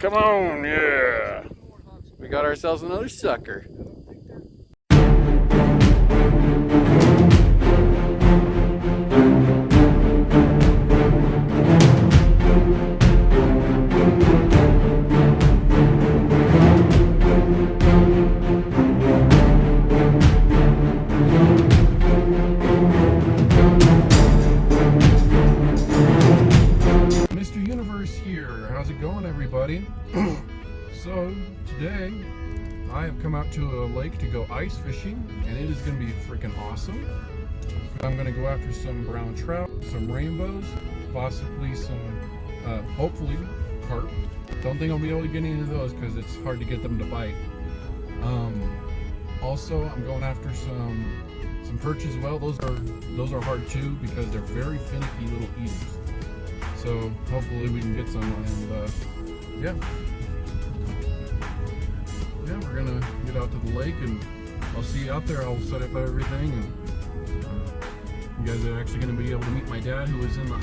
Come on, yeah. We got ourselves another sucker. How's it going, everybody? So today I have come out to a lake to go ice fishing, and it is going to be freaking awesome. I'm going to go after some brown trout, some rainbows, possibly some hopefully carp. Don't think I'll be able to get any of those because it's hard to get them to bite. Also, I'm going after some perch as well. Those are hard too because they're very finicky little eaters. So hopefully we can get some, and yeah, we're gonna get out to the lake, and I'll see you out there. I'll set up everything, and you guys are actually gonna be able to meet my dad, who was in the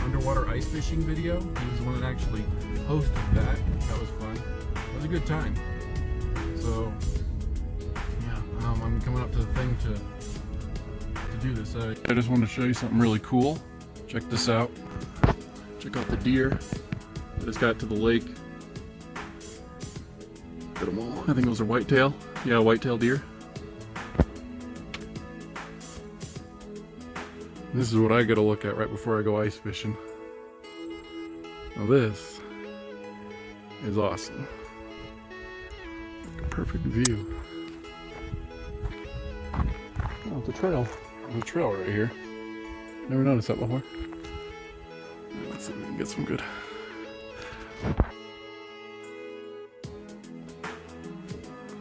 underwater ice fishing video. He was the one that actually hosted that. That was fun. It was a good time. So yeah, I'm coming up to the thing to do this. I just wanted to show you something really cool. Check this out. Check out the deer. I just got to the lake. Got them all. I think those are whitetail. Yeah, whitetail deer. This is what I gotta look at right before I go ice fishing. Now this is awesome. Like a perfect view. Oh, it's a trail. There's a trail right here. Never noticed that before. Let's see if we can get some good.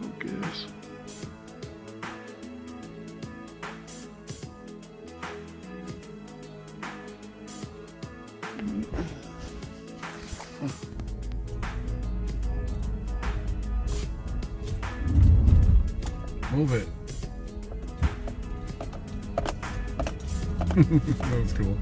Focus. Move it. That was cool.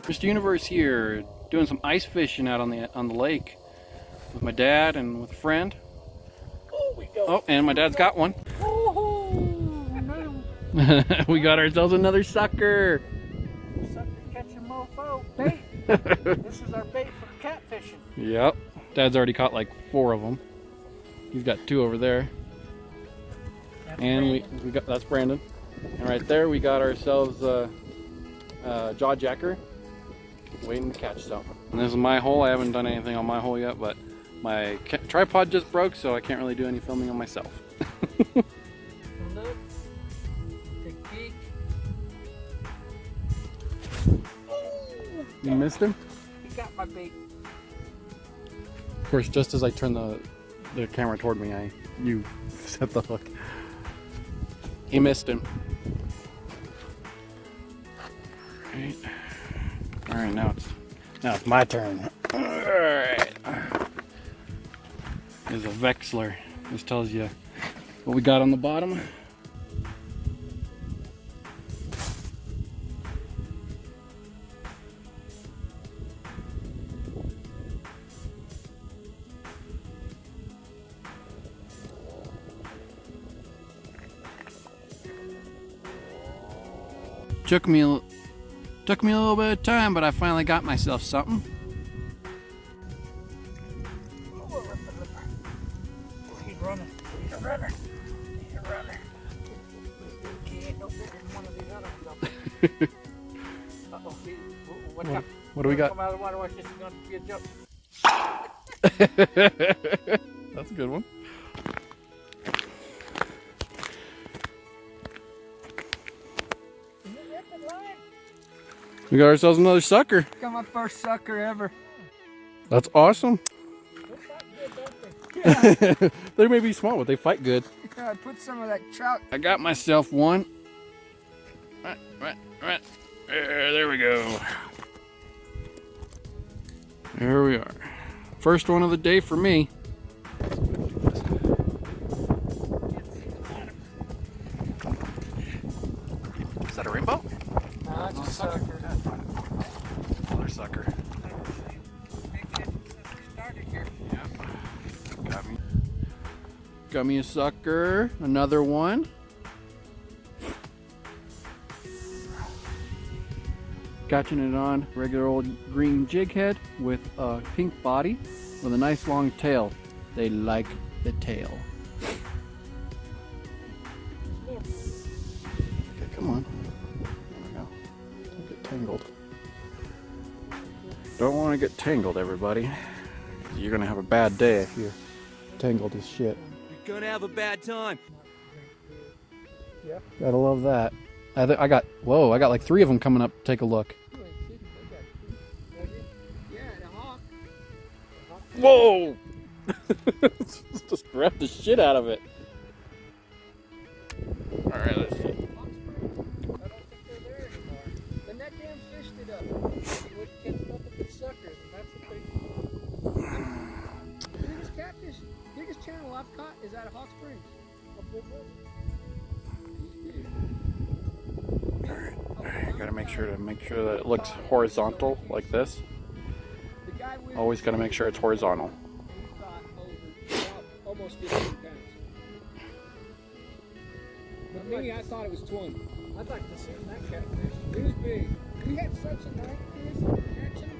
Mr. Universe here, doing some ice fishing out on the lake with my dad and with a friend. Oh, and my dad's got one. Oh, no. We got ourselves another sucker. Sucker catching mofo bait. This is our bait for catfishing. Yep. Dad's already caught like 4 of them. He's got 2 over there. That's and Brandon. we got, that's Brandon. And right there we got ourselves a jaw jacker. Waiting to catch something. And this is my hole. I haven't done anything on my hole yet, but my tripod just broke, so I can't really do any filming on myself. Look, take a peek. Oh, You missed him? He got my bait. Of course, just as I turned the camera toward me, you set the hook. He missed him. All right, now it's my turn. All right. There's a Vexlar. This tells you what we got on the bottom. Took me a little bit of time, but I finally got myself something. He's running. He's a runner. He's a runner. He ain't no bigger than one of these other ones. Uh-oh. Watch out. What do we got? Come out of the water. Watch this. It's going to be a jump. That's a good one. We got ourselves another sucker. Got my first sucker ever. That's awesome. They fight good, don't they? They may be small, but they fight good. Yeah, I put some of that trout. I got myself one. There we go. There we are. First one of the day for me. Is that a rainbow? No, it's a sucker. Another sucker. Yeah. Got me a sucker. Another one. Catching it on regular old green jig head with a pink body with a nice long tail. They like the tail. Okay, come on. There we go. Don't get tangled. Don't want to get tangled, everybody. You're gonna have a bad day if you're tangled as shit. You're gonna have a bad time. Yeah. Gotta love that. I got like 3 of them coming up. Take a look. Yeah, the hawk. Whoa! Just grab the shit out of it. Alright, let's see. I don't think they're there anymore. The net dam fished it up. You would catch nothing but suckers, and that's the thing. The biggest catfish, biggest channel I've caught is out of Hot Springs. Alright, gotta make sure that it looks horizontal like this. Always gotta make sure it's horizontal. Almost 15 pounds. But me, I thought it was 20. I'd like to see that catfish. It was big. We had such a night catching.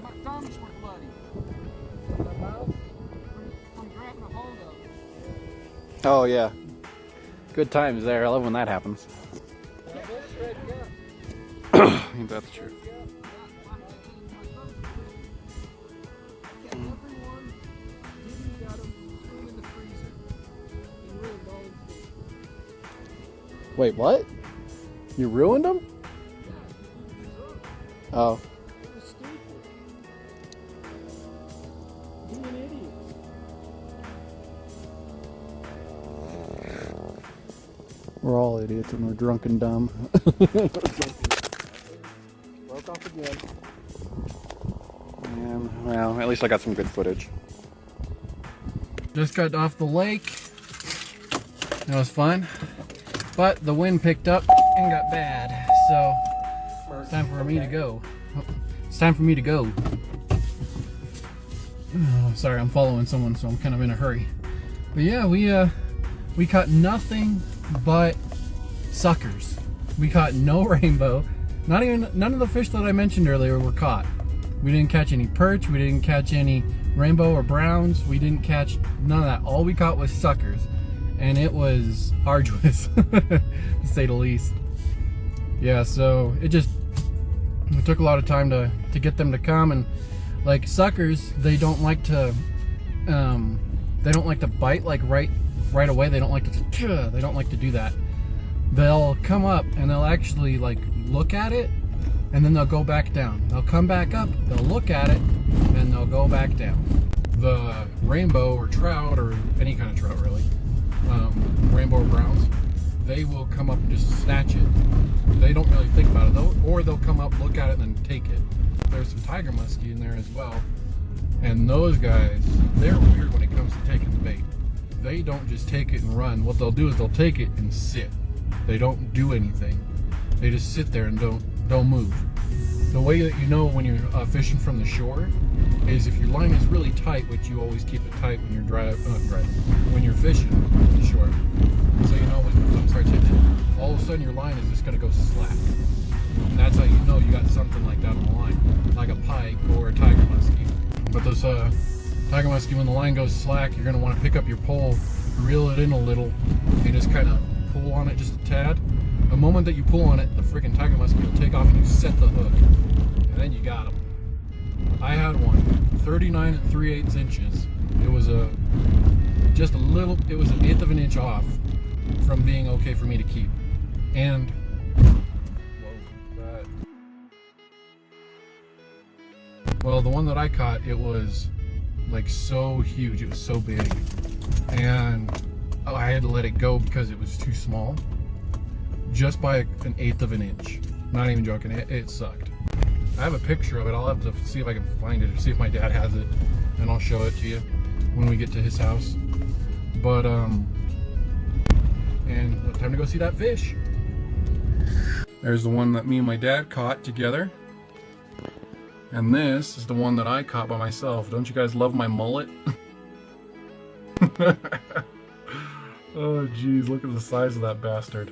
My thumbs were bloody. My mouth from grabbing a hold of it. Oh yeah. Good times there. I love when that happens. Ain't that the truth? Wait, what? You ruined them? Oh. We're all idiots and we're drunk and dumb. Broke off again. And, well, at least I got some good footage. Just got off the lake. That was fun. But the wind picked up and got bad. So it's time for me to go. It's time for me to go. Oh, sorry, I'm following someone, so I'm kind of in a hurry. But yeah, we caught nothing but suckers. We caught no rainbow. None of the fish that I mentioned earlier were caught. We didn't catch any perch. We didn't catch any rainbow or browns. We didn't catch none of that. All we caught was suckers, and it was arduous, to say the least. Yeah, so it took a lot of time to get them to come, and like suckers, they don't like to bite like right away. They don't like to do that. They'll come up and they'll actually like look at it, and then they'll go back down. They'll come back up, they'll look at it, and they'll go back down. The rainbow or trout, or any kind of trout really, rainbow or browns, they will come up and just snatch it. They don't really think about it, or they'll come up, look at it, and then take it. There's some tiger muskie in there as well, and those guys, they're weird when it comes to taking the bait. They don't just take it and run. What they'll do is they'll take it and sit. They don't do anything. They just sit there and don't move. The way that you know when you're fishing from the shore is if your line is really tight, which you always keep it tight when you're when you're fishing the shore. So you know when something starts hitting it, all of a sudden your line is just gonna go slack. And that's how you know you got something like that on the line, like a pike or a tiger muskie. But those tiger muskie, when the line goes slack, you're gonna want to pick up your pole, reel it in a little, and just kind of pull on it just a tad. The moment that you pull on it, the freaking tiger muskie will take off and you set the hook, and then you got them. I had one 39 and 3/8 inches. It was just a little, it was an eighth of an inch off from being okay for me to keep. And well, the one that I caught, it was like so huge, it was so big, and I had to let it go because it was too small, just by an eighth of an inch. Not even joking, it sucked. I have a picture of it. I'll have to see if I can find it, or see if my dad has it, and I'll show it to you when we get to his house. But and time to go see that fish. There's the one that me and my dad caught together. And this is the one that I caught by myself. Don't you guys love my mullet? Oh geez, look at the size of that bastard.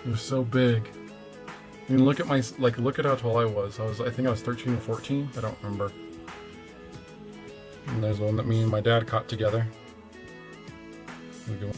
It was so big. I mean, look at my, look at how tall I was. I think I was 13 or 14. I don't remember. And there's one that me and my dad caught together. There we go.